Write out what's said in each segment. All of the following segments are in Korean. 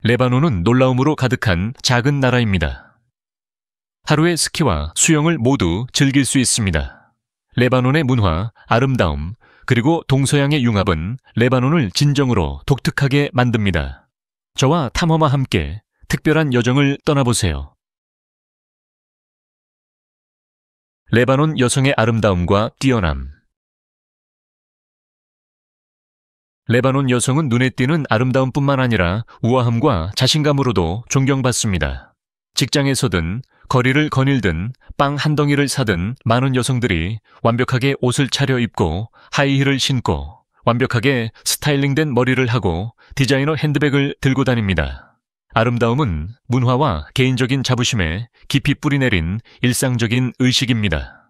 레바논은 놀라움으로 가득한 작은 나라입니다. 하루의 스키와 수영을 모두 즐길 수 있습니다. 레바논의 문화, 아름다움, 그리고 동서양의 융합은 레바논을 진정으로 독특하게 만듭니다. 저와 탐험와 함께 특별한 여정을 떠나보세요. 레바논 여성의 아름다움과 뛰어남. 레바논 여성은 눈에 띄는 아름다움뿐만 아니라 우아함과 자신감으로도 존경받습니다. 직장에서든 거리를 거닐든 빵 한 덩이를 사든 많은 여성들이 완벽하게 옷을 차려입고 하이힐을 신고 완벽하게 스타일링된 머리를 하고 디자이너 핸드백을 들고 다닙니다. 아름다움은 문화와 개인적인 자부심에 깊이 뿌리내린 일상적인 의식입니다.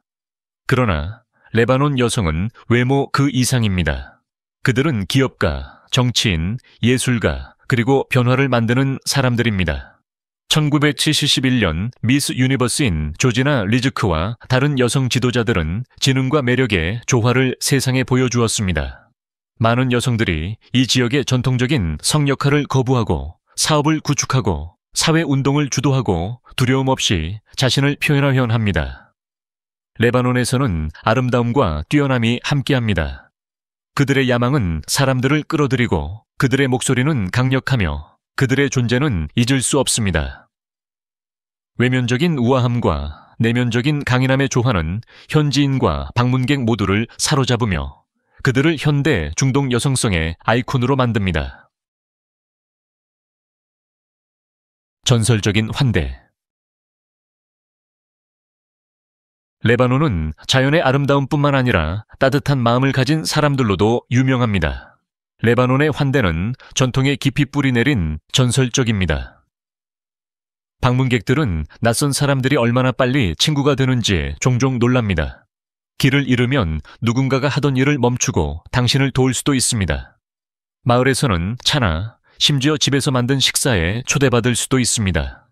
그러나 레바논 여성은 외모 그 이상입니다. 그들은 기업가, 정치인, 예술가, 그리고 변화를 만드는 사람들입니다. 1971년 미스 유니버스인 조지나 리즈크와 다른 여성 지도자들은 지능과 매력의 조화를 세상에 보여주었습니다. 많은 여성들이 이 지역의 전통적인 성 역할을 거부하고 사업을 구축하고 사회운동을 주도하고 두려움 없이 자신을 표현하려 합니다. 레바논에서는 아름다움과 뛰어남이 함께합니다. 그들의 야망은 사람들을 끌어들이고 그들의 목소리는 강력하며 그들의 존재는 잊을 수 없습니다. 외면적인 우아함과 내면적인 강인함의 조화는 현지인과 방문객 모두를 사로잡으며 그들을 현대 중동 여성성의 아이콘으로 만듭니다. 전설적인 환대. 레바논은 자연의 아름다움뿐만 아니라 따뜻한 마음을 가진 사람들로도 유명합니다. 레바논의 환대는 전통에 깊이 뿌리내린 전설적입니다. 방문객들은 낯선 사람들이 얼마나 빨리 친구가 되는지 종종 놀랍니다. 길을 잃으면 누군가가 하던 일을 멈추고 당신을 도울 수도 있습니다. 마을에서는 차나 심지어 집에서 만든 식사에 초대받을 수도 있습니다.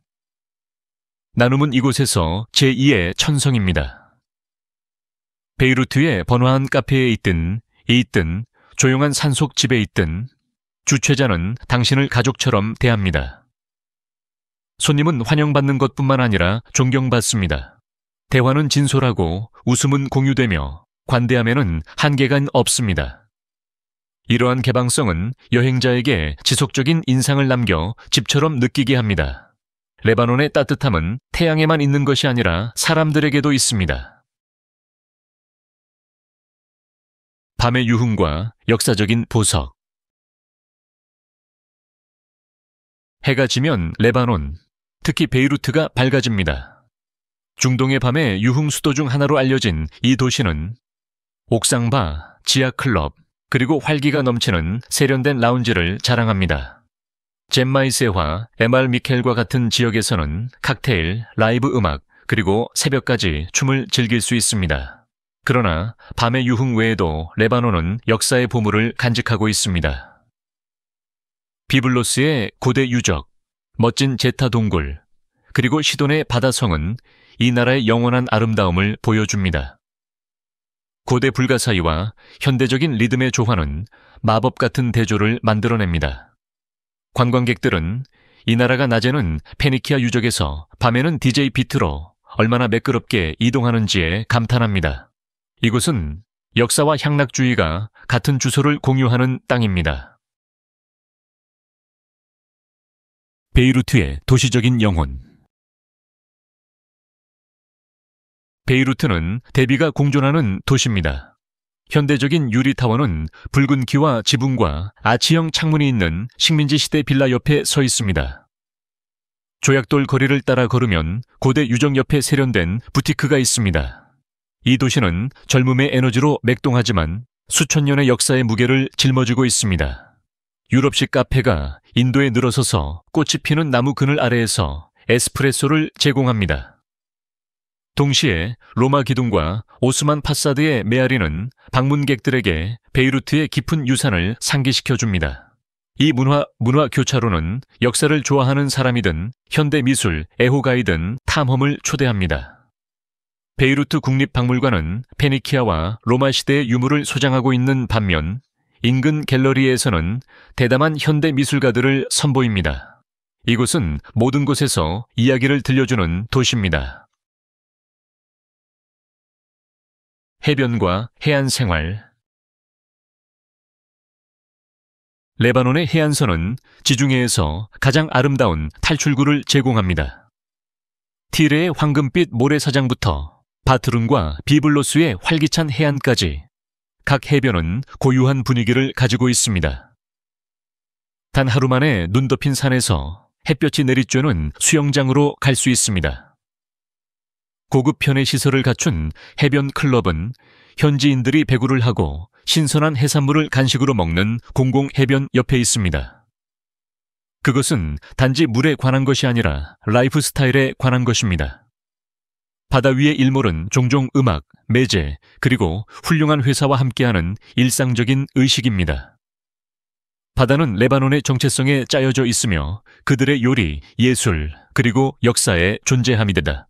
나눔은 이곳에서 제2의 천성입니다. 베이루트의 번화한 카페에 있든 조용한 산속 집에 있든 주최자는 당신을 가족처럼 대합니다. 손님은 환영받는 것뿐만 아니라 존경받습니다. 대화는 진솔하고 웃음은 공유되며 관대함에는 한계가 없습니다. 이러한 개방성은 여행자에게 지속적인 인상을 남겨 집처럼 느끼게 합니다. 레바논의 따뜻함은 태양에만 있는 것이 아니라 사람들에게도 있습니다. 밤의 유흥과 역사적인 보석. 해가 지면 레바논, 특히 베이루트가 밝아집니다. 중동의 밤의 유흥 수도 중 하나로 알려진 이 도시는 옥상바, 지하클럽, 그리고 활기가 넘치는 세련된 라운지를 자랑합니다. 젬마이세와 에말 미켈과 같은 지역에서는 칵테일, 라이브 음악, 그리고 새벽까지 춤을 즐길 수 있습니다. 그러나 밤의 유흥 외에도 레바논은 역사의 보물을 간직하고 있습니다. 비블로스의 고대 유적, 멋진 제타 동굴, 그리고 시돈의 바다성은 이 나라의 영원한 아름다움을 보여줍니다. 고대 불가사의와 현대적인 리듬의 조화는 마법 같은 대조를 만들어냅니다. 관광객들은 이 나라가 낮에는 페니키아 유적에서 밤에는 DJ 비트로 얼마나 매끄럽게 이동하는지에 감탄합니다. 이곳은 역사와 향락주의가 같은 주소를 공유하는 땅입니다. 베이루트의 도시적인 영혼. 베이루트는 대비가 공존하는 도시입니다. 현대적인 유리타워는 붉은 키와 지붕과 아치형 창문이 있는 식민지 시대 빌라 옆에 서 있습니다. 조약돌 거리를 따라 걸으면 고대 유적 옆에 세련된 부티크가 있습니다. 이 도시는 젊음의 에너지로 맥동하지만 수천 년의 역사의 무게를 짊어지고 있습니다. 유럽식 카페가 인도에 늘어서서 꽃이 피는 나무 그늘 아래에서 에스프레소를 제공합니다. 동시에 로마 기둥과 오스만 파사드의 메아리는 방문객들에게 베이루트의 깊은 유산을 상기시켜줍니다. 이 문화 교차로는 역사를 좋아하는 사람이든 현대 미술, 애호가이든 탐험을 초대합니다. 베이루트 국립박물관은 페니키아와 로마 시대의 유물을 소장하고 있는 반면 인근 갤러리에서는 대담한 현대 미술가들을 선보입니다. 이곳은 모든 곳에서 이야기를 들려주는 도시입니다. 해변과 해안 생활. 레바논의 해안선은 지중해에서 가장 아름다운 탈출구를 제공합니다. 티레의 황금빛 모래사장부터 바트룬과 비블로스의 활기찬 해안까지 각 해변은 고유한 분위기를 가지고 있습니다. 단 하루 만에 눈 덮인 산에서 햇볕이 내리쬐는 수영장으로 갈 수 있습니다. 고급 편의 시설을 갖춘 해변 클럽은 현지인들이 배구를 하고 신선한 해산물을 간식으로 먹는 공공 해변 옆에 있습니다. 그것은 단지 물에 관한 것이 아니라 라이프 스타일에 관한 것입니다. 바다 위의 일몰은 종종 음악, 매제, 그리고 훌륭한 회사와 함께하는 일상적인 의식입니다. 바다는 레바논의 정체성에 짜여져 있으며 그들의 요리, 예술, 그리고 역사에 존재합니다.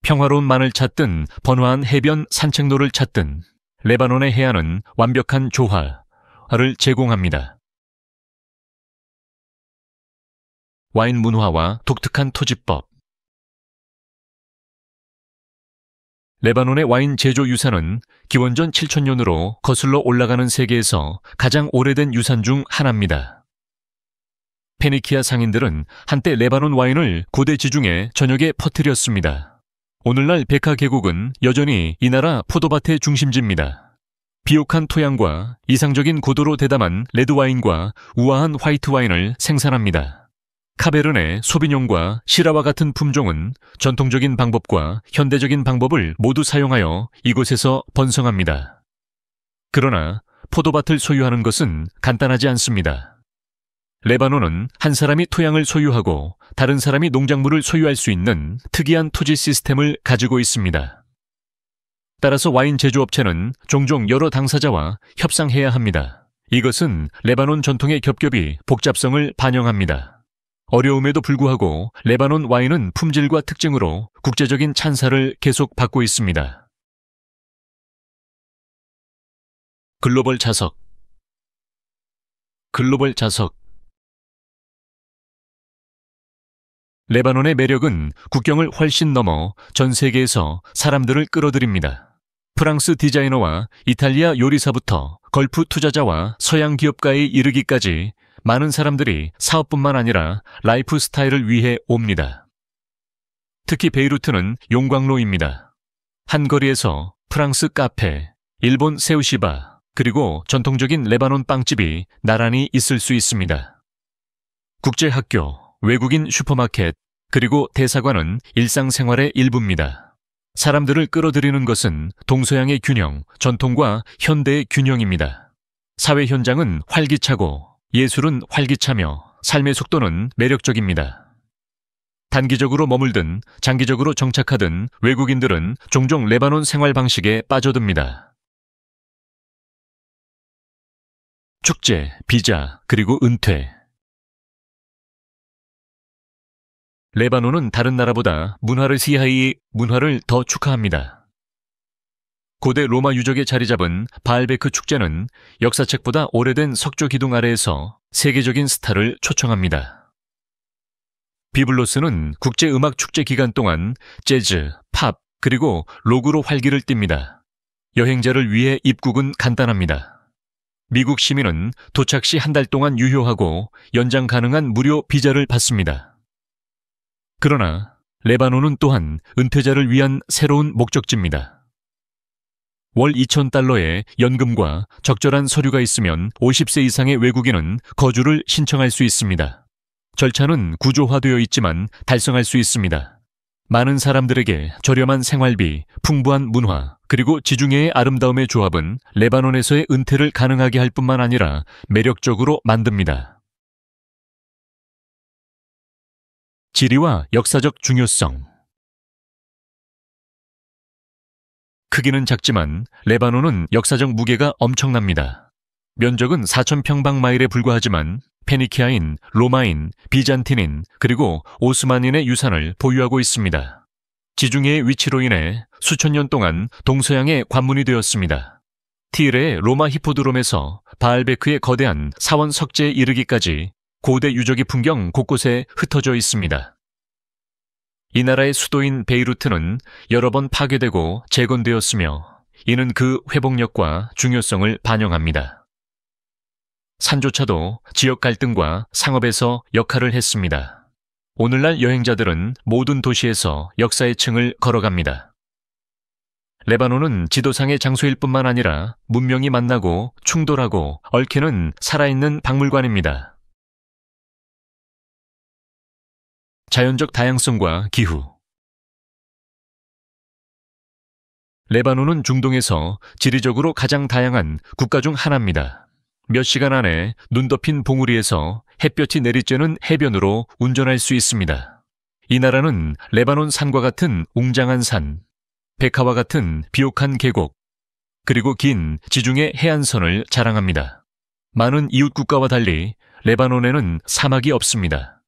평화로운 만을 찾든 번화한 해변 산책로를 찾든 레바논의 해안은 완벽한 조화를 제공합니다. 와인 문화와 독특한 토지법. 레바논의 와인 제조 유산은 기원전 7,000년으로 거슬러 올라가는 세계에서 가장 오래된 유산 중 하나입니다. 페니키아 상인들은 한때 레바논 와인을 고대 지중해 전역에 퍼뜨렸습니다. 오늘날 베카 계곡은 여전히 이 나라 포도밭의 중심지입니다. 비옥한 토양과 이상적인 고도로 대담한 레드와인과 우아한 화이트 와인을 생산합니다. 카베르네, 소비뇽과 시라와 같은 품종은 전통적인 방법과 현대적인 방법을 모두 사용하여 이곳에서 번성합니다. 그러나 포도밭을 소유하는 것은 간단하지 않습니다. 레바논은 한 사람이 토양을 소유하고 다른 사람이 농작물을 소유할 수 있는 특이한 토지 시스템을 가지고 있습니다. 따라서 와인 제조업체는 종종 여러 당사자와 협상해야 합니다. 이것은 레바논 전통의 겹겹이 복잡성을 반영합니다. 어려움에도 불구하고 레바논 와인은 품질과 특징으로 국제적인 찬사를 계속 받고 있습니다. 글로벌 자석. 레바논의 매력은 국경을 훨씬 넘어 전 세계에서 사람들을 끌어들입니다. 프랑스 디자이너와 이탈리아 요리사부터 걸프 투자자와 서양 기업가에 이르기까지 많은 사람들이 사업뿐만 아니라 라이프 스타일을 위해 옵니다. 특히 베이루트는 용광로입니다. 한 거리에서 프랑스 카페, 일본 새우시바, 그리고 전통적인 레바논 빵집이 나란히 있을 수 있습니다. 국제학교, 외국인 슈퍼마켓, 그리고 대사관은 일상생활의 일부입니다. 사람들을 끌어들이는 것은 동서양의 균형, 전통과 현대의 균형입니다. 사회 현장은 활기차고 예술은 활기차며 삶의 속도는 매력적입니다. 단기적으로 머물든 장기적으로 정착하든 외국인들은 종종 레바논 생활 방식에 빠져듭니다. 축제, 비자, 그리고 은퇴. 레바논은 다른 나라보다 문화를 더 축하합니다. 고대 로마 유적에 자리 잡은 바알베크 축제는 역사책보다 오래된 석조 기둥 아래에서 세계적인 스타를 초청합니다. 비블로스는 국제음악 축제 기간 동안 재즈, 팝, 그리고 록으로 활기를 띱니다. 여행자를 위해 입국은 간단합니다. 미국 시민은 도착 시 한 달 동안 유효하고 연장 가능한 무료 비자를 받습니다. 그러나 레바논은 또한 은퇴자를 위한 새로운 목적지입니다. 월 2,000달러의 연금과 적절한 서류가 있으면 50세 이상의 외국인은 거주를 신청할 수 있습니다. 절차는 구조화되어 있지만 달성할 수 있습니다. 많은 사람들에게 저렴한 생활비, 풍부한 문화, 그리고 지중해의 아름다움의 조합은 레바논에서의 은퇴를 가능하게 할 뿐만 아니라 매력적으로 만듭니다. 지리와 역사적 중요성. 크기는 작지만 레바논은 역사적 무게가 엄청납니다. 면적은 4,000평방마일에 불과하지만 페니키아인, 로마인, 비잔틴인, 그리고 오스만인의 유산을 보유하고 있습니다. 지중해의 위치로 인해 수천 년 동안 동서양의 관문이 되었습니다. 티레의 로마 히포드롬에서 바알베크의 거대한 사원 석재에 이르기까지 고대 유적의 풍경 곳곳에 흩어져 있습니다. 이 나라의 수도인 베이루트는 여러 번 파괴되고 재건되었으며 이는 그 회복력과 중요성을 반영합니다. 산조차도 지역 갈등과 상업에서 역할을 했습니다. 오늘날 여행자들은 모든 도시에서 역사의 층을 걸어갑니다. 레바논은 지도상의 장소일 뿐만 아니라 문명이 만나고 충돌하고 얽히는 살아있는 박물관입니다. 자연적 다양성과 기후. 레바논은 중동에서 지리적으로 가장 다양한 국가 중 하나입니다. 몇 시간 안에 눈 덮인 봉우리에서 햇볕이 내리쬐는 해변으로 운전할 수 있습니다. 이 나라는 레바논 산과 같은 웅장한 산, 백화와 같은 비옥한 계곡, 그리고 긴 지중해 해안선을 자랑합니다. 많은 이웃 국가와 달리 레바논에는 사막이 없습니다.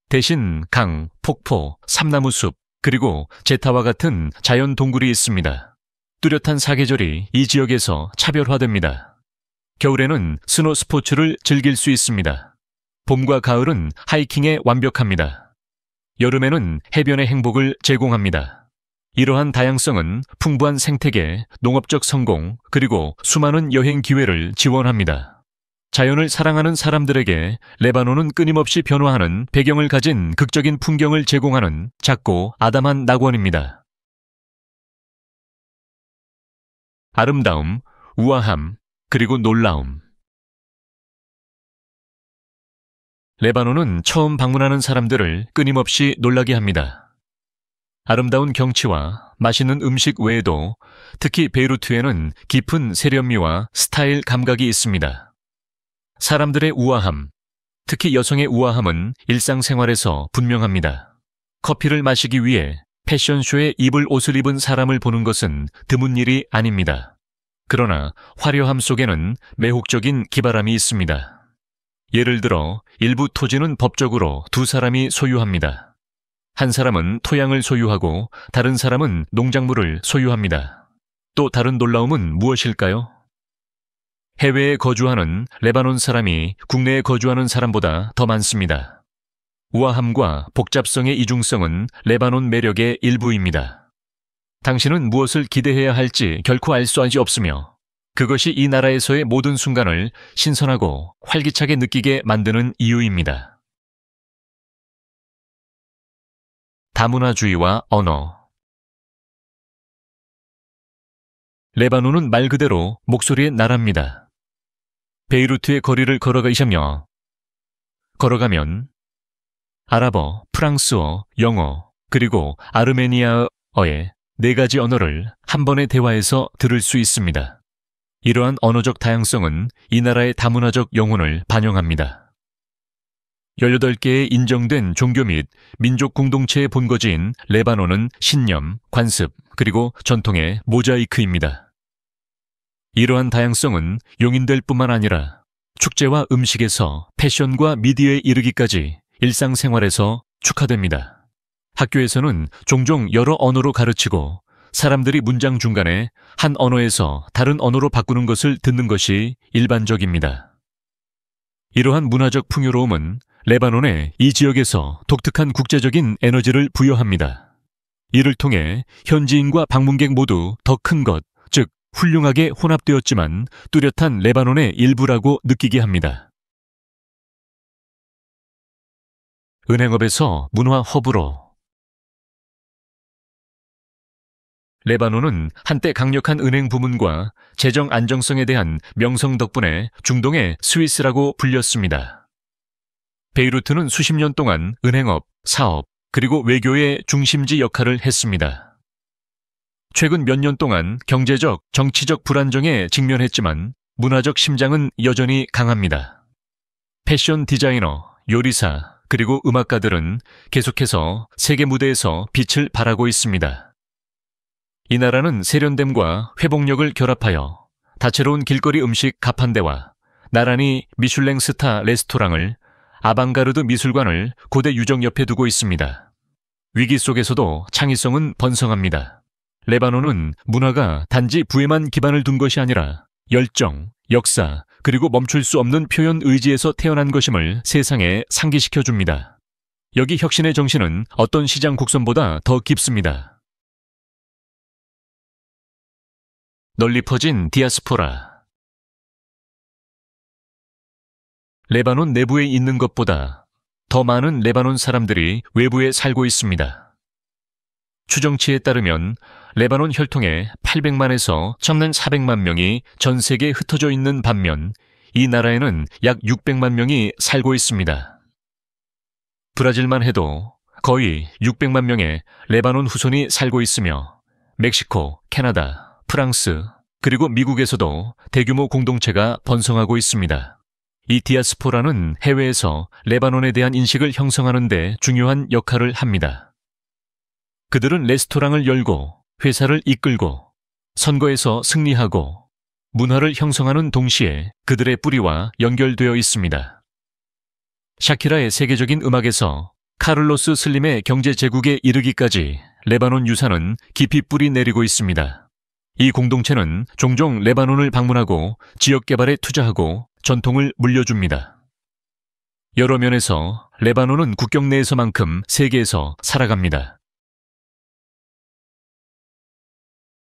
대신 강, 폭포, 삼나무숲, 그리고 제타와 같은 자연 동굴이 있습니다. 뚜렷한 사계절이 이 지역에서 차별화됩니다. 겨울에는 스노 스포츠를 즐길 수 있습니다. 봄과 가을은 하이킹에 완벽합니다. 여름에는 해변의 행복을 제공합니다. 이러한 다양성은 풍부한 생태계, 농업적 성공, 그리고 수많은 여행 기회를 지원합니다. 자연을 사랑하는 사람들에게 레바논은 끊임없이 변화하는 배경을 가진 극적인 풍경을 제공하는 작고 아담한 낙원입니다. 아름다움, 우아함, 그리고 놀라움. 레바논은 처음 방문하는 사람들을 끊임없이 놀라게 합니다. 아름다운 경치와 맛있는 음식 외에도 특히 베이루트에는 깊은 세련미와 스타일 감각이 있습니다. 사람들의 우아함, 특히 여성의 우아함은 일상생활에서 분명합니다. 커피를 마시기 위해 패션쇼에 입을 옷을 입은 사람을 보는 것은 드문 일이 아닙니다. 그러나 화려함 속에는 매혹적인 기발함이 있습니다. 예를 들어 일부 토지는 법적으로 두 사람이 소유합니다. 한 사람은 토양을 소유하고 다른 사람은 농작물을 소유합니다. 또 다른 놀라움은 무엇일까요? 해외에 거주하는 레바논 사람이 국내에 거주하는 사람보다 더 많습니다. 우아함과 복잡성의 이중성은 레바논 매력의 일부입니다. 당신은 무엇을 기대해야 할지 결코 알 수 없으며 그것이 이 나라에서의 모든 순간을 신선하고 활기차게 느끼게 만드는 이유입니다. 다문화주의와 언어. 레바논은 말 그대로 목소리의 나라입니다. 베이루트의 거리를 걸어가면 아랍어, 프랑스어, 영어, 그리고 아르메니아어의 4가지 언어를 한 번의 대화에서 들을 수 있습니다. 이러한 언어적 다양성은 이 나라의 다문화적 영혼을 반영합니다. 18개의 인정된 종교 및 민족 공동체의 본거지인 레바논은 신념, 관습, 그리고 전통의 모자이크입니다. 이러한 다양성은 용인될 뿐만 아니라 축제와 음식에서 패션과 미디어에 이르기까지 일상생활에서 축하됩니다. 학교에서는 종종 여러 언어로 가르치고 사람들이 문장 중간에 한 언어에서 다른 언어로 바꾸는 것을 듣는 것이 일반적입니다. 이러한 문화적 풍요로움은 레바논의 이 지역에서 독특한 국제적인 에너지를 부여합니다. 이를 통해 현지인과 방문객 모두 더 큰 것, 즉 훌륭하게 혼합되었지만 뚜렷한 레바논의 일부라고 느끼게 합니다. 은행업에서 문화 허브로. 레바논은 한때 강력한 은행 부문과 재정 안정성에 대한 명성 덕분에 중동의 스위스라고 불렸습니다. 베이루트는 수십 년 동안 은행업, 사업, 그리고 외교의 중심지 역할을 했습니다. 최근 몇 년 동안 경제적, 정치적 불안정에 직면했지만 문화적 심장은 여전히 강합니다. 패션 디자이너, 요리사, 그리고 음악가들은 계속해서 세계 무대에서 빛을 발하고 있습니다. 이 나라는 세련됨과 회복력을 결합하여 다채로운 길거리 음식 가판대와 나란히 미슐랭 스타 레스토랑을 아방가르드 미술관을 고대 유적 옆에 두고 있습니다. 위기 속에서도 창의성은 번성합니다. 레바논은 문화가 단지 부에만 기반을 둔 것이 아니라 열정, 역사, 그리고 멈출 수 없는 표현 의지에서 태어난 것임을 세상에 상기시켜 줍니다. 여기 혁신의 정신은 어떤 시장 곡선보다 더 깊습니다. 널리 퍼진 디아스포라. 레바논 내부에 있는 것보다 더 많은 레바논 사람들이 외부에 살고 있습니다. 추정치에 따르면 레바논 혈통의 800만에서 첨는 400만 명이 전 세계에 흩어져 있는 반면 이 나라에는 약 600만 명이 살고 있습니다. 브라질만 해도 거의 600만 명의 레바논 후손이 살고 있으며 멕시코, 캐나다, 프랑스, 그리고 미국에서도 대규모 공동체가 번성하고 있습니다. 이 디아스포라는 해외에서 레바논에 대한 인식을 형성하는 데 중요한 역할을 합니다. 그들은 레스토랑을 열고 회사를 이끌고 선거에서 승리하고 문화를 형성하는 동시에 그들의 뿌리와 연결되어 있습니다. 샤키라의 세계적인 음악에서 카를로스 슬림의 경제 제국에 이르기까지 레바논 유산은 깊이 뿌리 내리고 있습니다. 이 공동체는 종종 레바논을 방문하고 지역 개발에 투자하고 전통을 물려줍니다. 여러 면에서 레바논은 국경 내에서만큼 세계에서 살아갑니다.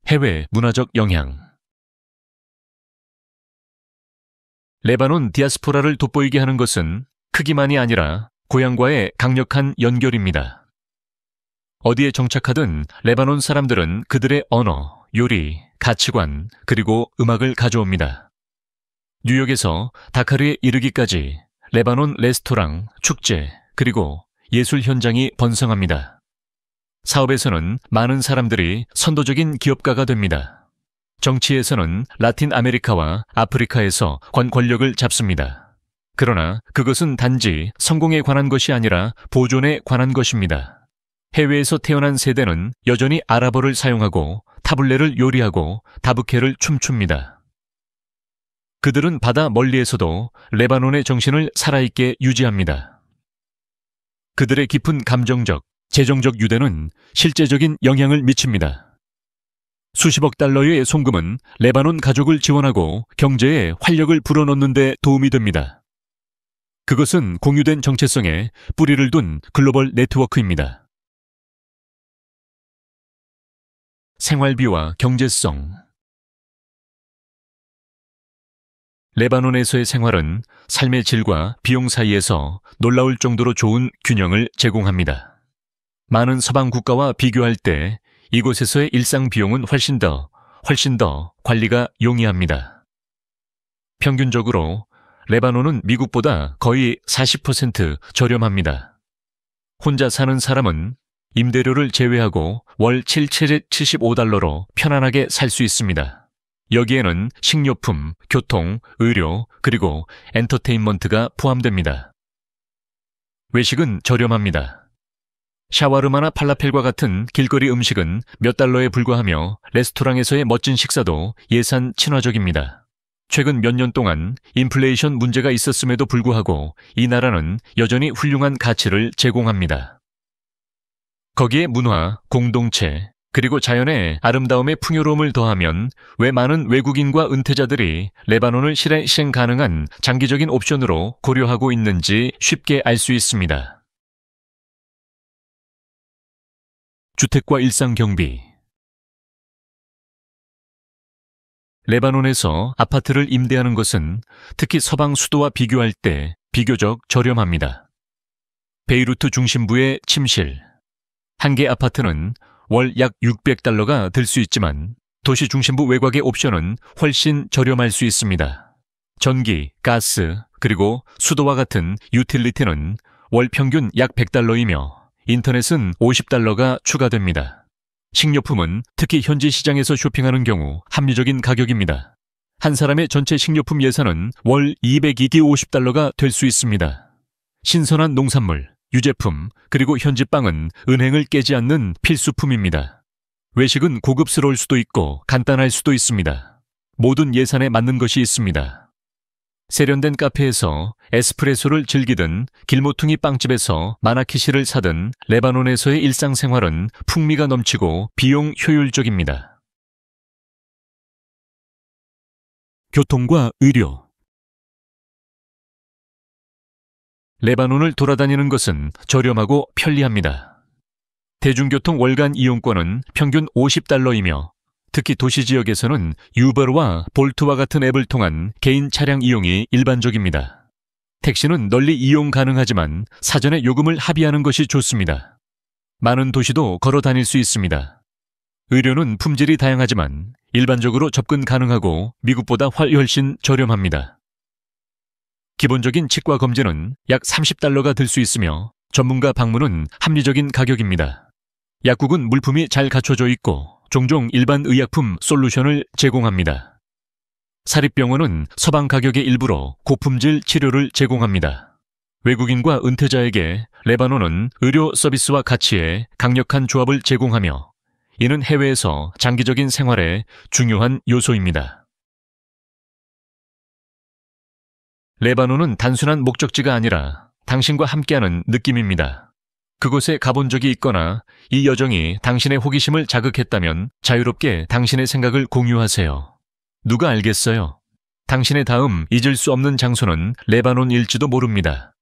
해외 문화적 영향. 레바논 디아스포라를 돋보이게 하는 것은 크기만이 아니라 고향과의 강력한 연결입니다. 어디에 정착하든 레바논 사람들은 그들의 언어, 요리, 가치관, 그리고 음악을 가져옵니다. 뉴욕에서 다카르에 이르기까지 레바논 레스토랑, 축제, 그리고 예술 현장이 번성합니다. 사업에서는 많은 사람들이 선도적인 기업가가 됩니다. 정치에서는 라틴 아메리카와 아프리카에서 권력을 잡습니다. 그러나 그것은 단지 성공에 관한 것이 아니라 보존에 관한 것입니다. 해외에서 태어난 세대는 여전히 아랍어를 사용하고 타블레를 요리하고 다부케를 춤춥니다. 그들은 바다 멀리에서도 레바논의 정신을 살아있게 유지합니다. 그들의 깊은 감정적, 재정적 유대는 실제적인 영향을 미칩니다. 수십억 달러의 송금은 레바논 가족을 지원하고 경제에 활력을 불어넣는 데 도움이 됩니다. 그것은 공유된 정체성에 뿌리를 둔 글로벌 네트워크입니다. 생활비와 경제성. 레바논에서의 생활은 삶의 질과 비용 사이에서 놀라울 정도로 좋은 균형을 제공합니다. 많은 서방 국가와 비교할 때 이곳에서의 일상 비용은 훨씬 더 관리가 용이합니다. 평균적으로 레바논은 미국보다 거의 40% 저렴합니다. 혼자 사는 사람은 임대료를 제외하고 월 775달러로 편안하게 살 수 있습니다. 여기에는 식료품, 교통, 의료, 그리고 엔터테인먼트가 포함됩니다. 외식은 저렴합니다. 샤와르마나 팔라펠과 같은 길거리 음식은 몇 달러에 불과하며 레스토랑에서의 멋진 식사도 예산 친화적입니다. 최근 몇 년 동안 인플레이션 문제가 있었음에도 불구하고 이 나라는 여전히 훌륭한 가치를 제공합니다. 거기에 문화, 공동체, 그리고 자연의 아름다움의 풍요로움을 더하면 왜 많은 외국인과 은퇴자들이 레바논을 실행 가능한 장기적인 옵션으로 고려하고 있는지 쉽게 알 수 있습니다. 주택과 일상 경비. 레바논에서 아파트를 임대하는 것은 특히 서방 수도와 비교할 때 비교적 저렴합니다. 베이루트 중심부의 침실. 한 개 아파트는 월 약 600달러가 들 수 있지만 도시 중심부 외곽의 옵션은 훨씬 저렴할 수 있습니다. 전기, 가스, 그리고 수도와 같은 유틸리티는 월 평균 약 100달러이며 인터넷은 50달러가 추가됩니다. 식료품은 특히 현지 시장에서 쇼핑하는 경우 합리적인 가격입니다. 한 사람의 전체 식료품 예산은 월 250달러가 될 수 있습니다. 신선한 농산물, 유제품, 그리고 현지 빵은 은행을 깨지 않는 필수품입니다. 외식은 고급스러울 수도 있고 간단할 수도 있습니다. 모든 예산에 맞는 것이 있습니다. 세련된 카페에서 에스프레소를 즐기든 길모퉁이 빵집에서 마나키시를 사든 레바논에서의 일상생활은 풍미가 넘치고 비용 효율적입니다. 교통과 의료. 레바논을 돌아다니는 것은 저렴하고 편리합니다. 대중교통 월간 이용권은 평균 $50이며 특히 도시 지역에서는 유버와 볼트와 같은 앱을 통한 개인 차량 이용이 일반적입니다. 택시는 널리 이용 가능하지만 사전에 요금을 합의하는 것이 좋습니다. 많은 도시도 걸어 다닐 수 있습니다. 의료는 품질이 다양하지만 일반적으로 접근 가능하고 미국보다 훨씬 저렴합니다. 기본적인 치과 검진은 약 $30가 들 수 있으며 전문가 방문은 합리적인 가격입니다. 약국은 물품이 잘 갖춰져 있고 종종 일반 의약품 솔루션을 제공합니다. 사립병원은 서방 가격의 일부로 고품질 치료를 제공합니다. 외국인과 은퇴자에게 레바논은 의료 서비스와 가치에 강력한 조합을 제공하며 이는 해외에서 장기적인 생활에 중요한 요소입니다. 레바논은 단순한 목적지가 아니라 당신과 함께하는 느낌입니다. 그곳에 가본 적이 있거나 이 여정이 당신의 호기심을 자극했다면 자유롭게 당신의 생각을 공유하세요. 누가 알겠어요? 당신의 다음 잊을 수 없는 장소는 레바논일지도 모릅니다.